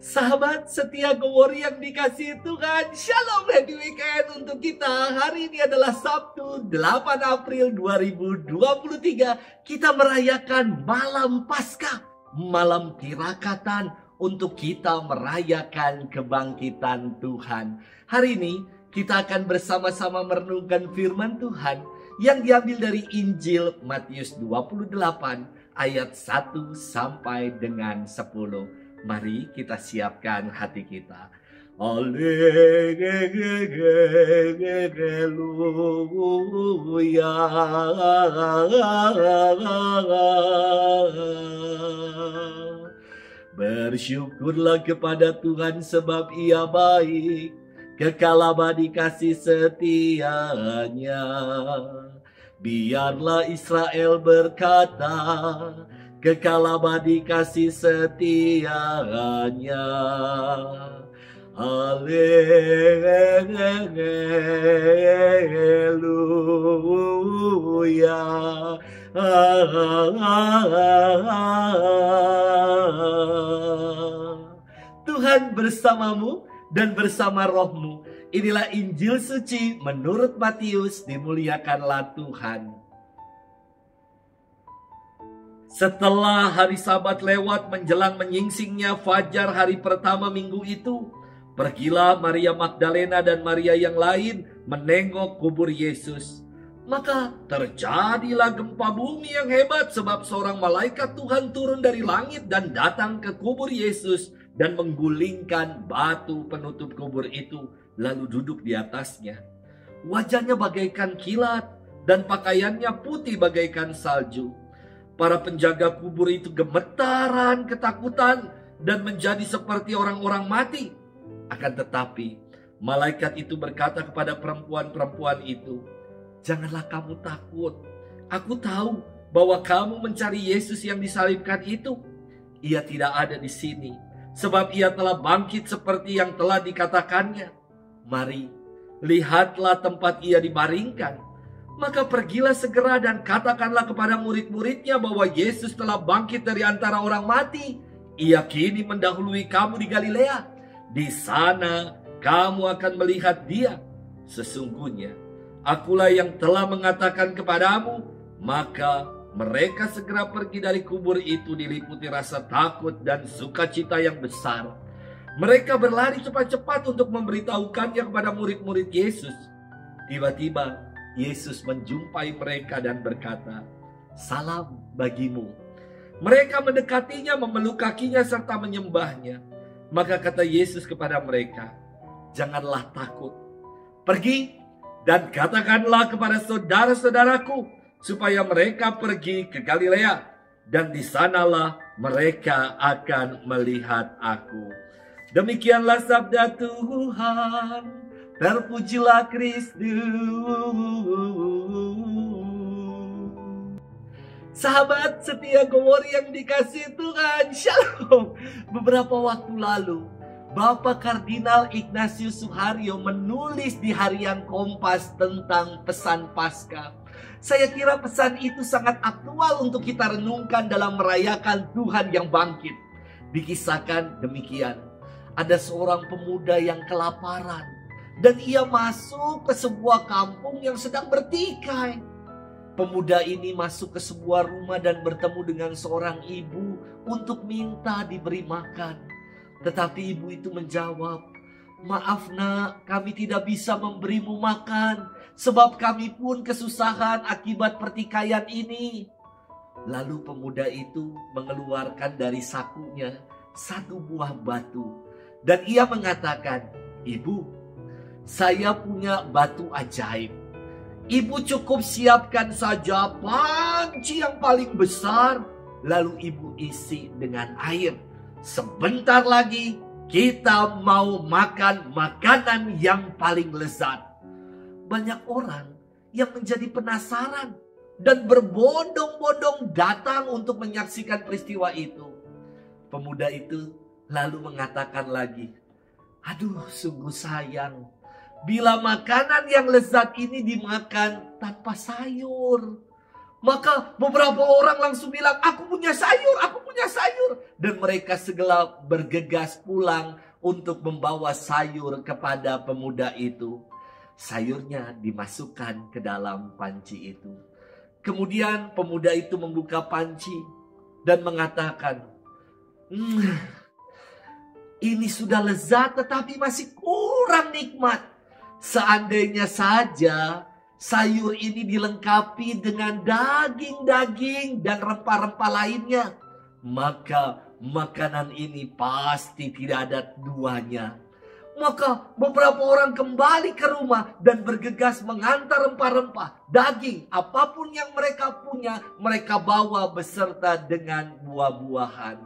Sahabat setia Gowori yang dikasihi Tuhan, Shalom Happy Weekend untuk kita. Hari ini adalah Sabtu 8 April 2023. Kita merayakan malam Paskah, malam tirakatan untuk kita merayakan kebangkitan Tuhan. Hari ini kita akan bersama-sama merenungkan firman Tuhan yang diambil dari Injil Matius 28 ayat 1 sampai dengan 10. Mari kita siapkan hati kita. Haleluya. Bersyukurlah kepada Tuhan sebab Ia baik, kekal abadi kasih setianya. Biarlah Israel berkata, kekal abadi kasih setianya. Haleluya. Tuhan bersamamu dan bersama rohmu. Inilah Injil suci menurut Matius. Dimuliakanlah Tuhan. Setelah hari Sabat lewat menjelang menyingsingnya fajar hari pertama minggu itu, pergilah Maria Magdalena dan Maria yang lain menengok kubur Yesus. Maka terjadilah gempa bumi yang hebat sebab seorang malaikat Tuhan turun dari langit dan datang ke kubur Yesus dan menggulingkan batu penutup kubur itu lalu duduk di atasnya. Wajahnya bagaikan kilat dan pakaiannya putih bagaikan salju. Para penjaga kubur itu gemetaran ketakutan dan menjadi seperti orang-orang mati. Akan tetapi malaikat itu berkata kepada perempuan-perempuan itu, "Janganlah kamu takut. Aku tahu bahwa kamu mencari Yesus yang disalibkan itu. Ia tidak ada di sini, sebab ia telah bangkit seperti yang telah dikatakannya. Mari, lihatlah tempat ia dibaringkan. Maka pergilah segera dan katakanlah kepada murid-muridnya bahwa Yesus telah bangkit dari antara orang mati. Ia kini mendahului kamu di Galilea. Di sana kamu akan melihat dia. Sesungguhnya akulah yang telah mengatakan kepadamu." Maka mereka segera pergi dari kubur itu diliputi rasa takut dan sukacita yang besar. Mereka berlari cepat-cepat untuk memberitahukannya kepada murid-murid Yesus. Tiba-tiba Yesus menjumpai mereka dan berkata, "Salam bagimu." Mereka mendekatinya, memeluk kakinya serta menyembahnya. Maka kata Yesus kepada mereka, "Janganlah takut. Pergi dan katakanlah kepada saudara-saudaraku supaya mereka pergi ke Galilea, dan di sanalah mereka akan melihat aku." Demikianlah sabda Tuhan. Terpujilah Kristus. Sahabat setia Gowori yang dikasihi Tuhan, Shalom. Beberapa waktu lalu Bapak Kardinal Ignatius Suharyo menulis di harian Kompas tentang pesan Paskah. Saya kira pesan itu sangat aktual untuk kita renungkan dalam merayakan Tuhan yang bangkit. Dikisahkan demikian, ada seorang pemuda yang kelaparan dan ia masuk ke sebuah kampung yang sedang bertikai. Pemuda ini masuk ke sebuah rumah dan bertemu dengan seorang ibu untuk minta diberi makan. Tetapi ibu itu menjawab, "Maaf nak, kami tidak bisa memberimu makan, sebab kami pun kesusahan akibat pertikaian ini." Lalu pemuda itu mengeluarkan dari sakunya satu buah batu. Dan ia mengatakan, "Ibu, saya punya batu ajaib. Ibu cukup siapkan saja panci yang paling besar, lalu ibu isi dengan air. Sebentar lagi kita mau makan makanan yang paling lezat." Banyak orang yang menjadi penasaran dan berbondong-bondong datang untuk menyaksikan peristiwa itu. Pemuda itu lalu mengatakan lagi, "Aduh, sungguh sayang bila makanan yang lezat ini dimakan tanpa sayur. Maka beberapa orang langsung bilang, aku punya sayur, aku punya sayur. Dan mereka segera bergegas pulang untuk membawa sayur kepada pemuda itu. Sayurnya dimasukkan ke dalam panci itu. Kemudian pemuda itu membuka panci dan mengatakan, ini sudah lezat tetapi masih kurang nikmat. Seandainya saja sayur ini dilengkapi dengan daging-daging dan rempah-rempah lainnya, maka makanan ini pasti tidak ada duanya. Maka beberapa orang kembali ke rumah dan bergegas mengantar rempah-rempah, daging, apapun yang mereka punya, mereka bawa beserta dengan buah-buahan.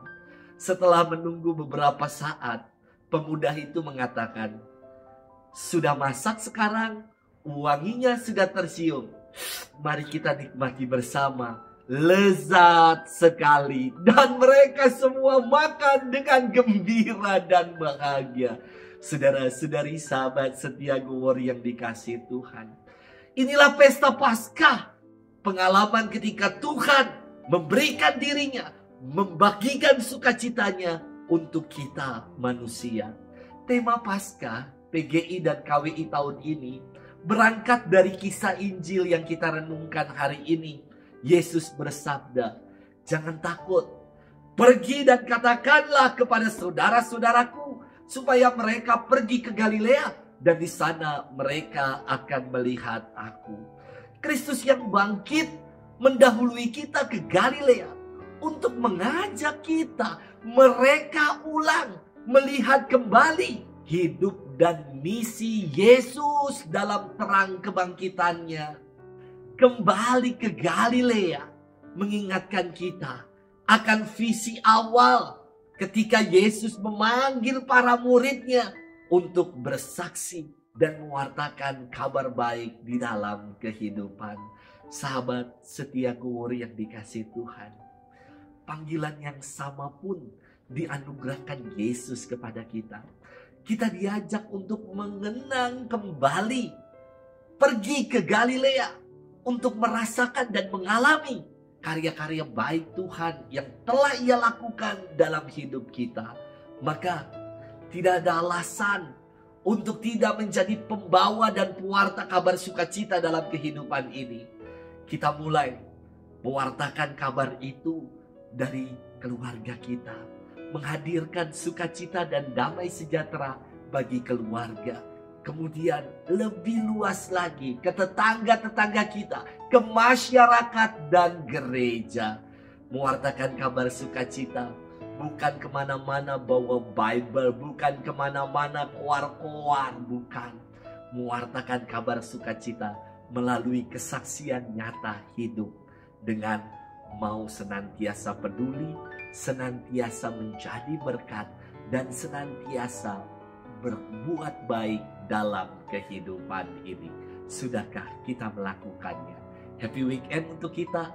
Setelah menunggu beberapa saat, pemuda itu mengatakan, sudah masak sekarang, wanginya sudah tercium. Mari kita nikmati bersama. Lezat sekali. Dan mereka semua makan dengan gembira dan bahagia. Saudara-saudari, sahabat setia Gowor yang dikasihi Tuhan. Inilah pesta Paskah. Pengalaman ketika Tuhan memberikan dirinya, membagikan sukacitanya untuk kita manusia. Tema Paskah PGI dan KWI tahun ini berangkat dari kisah Injil yang kita renungkan hari ini. Yesus bersabda, jangan takut, pergi dan katakanlah kepada saudara-saudaraku supaya mereka pergi ke Galilea dan di sana mereka akan melihat aku. Kristus yang bangkit mendahului kita ke Galilea untuk mengajak kita mereka ulang melihat kembali hidup dan misi Yesus dalam terang kebangkitannya. Kembali ke Galilea mengingatkan kita akan visi awal ketika Yesus memanggil para muridnya untuk bersaksi dan mewartakan kabar baik di dalam kehidupan. Sahabat setia Gowor yang dikasihi Tuhan, panggilan yang sama pun dianugerahkan Yesus kepada kita. Kita diajak untuk mengenang kembali, pergi ke Galilea untuk merasakan dan mengalami karya-karya baik Tuhan yang telah Ia lakukan dalam hidup kita. Maka tidak ada alasan untuk tidak menjadi pembawa dan pewarta kabar sukacita dalam kehidupan ini. Kita mulai mewartakan kabar itu dari keluarga kita, menghadirkan sukacita dan damai sejahtera bagi keluarga. Kemudian lebih luas lagi ke tetangga-tetangga kita, ke masyarakat dan gereja. Mewartakan kabar sukacita, bukan kemana-mana bawa Bible, bukan kemana-mana koar-koar, bukan. Mewartakan kabar sukacita melalui kesaksian nyata hidup dengan mau senantiasa peduli, senantiasa menjadi berkat, dan senantiasa berbuat baik dalam kehidupan ini. Sudahkah kita melakukannya? Happy weekend untuk kita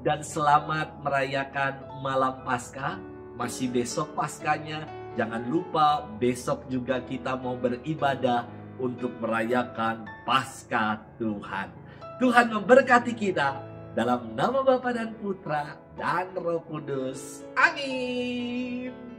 dan selamat merayakan malam Paskah. Masih besok Paskahnya. Jangan lupa besok juga kita mau beribadah untuk merayakan Paskah Tuhan. Tuhan memberkati kita dalam nama Bapa dan Putra dan Roh Kudus. Amin.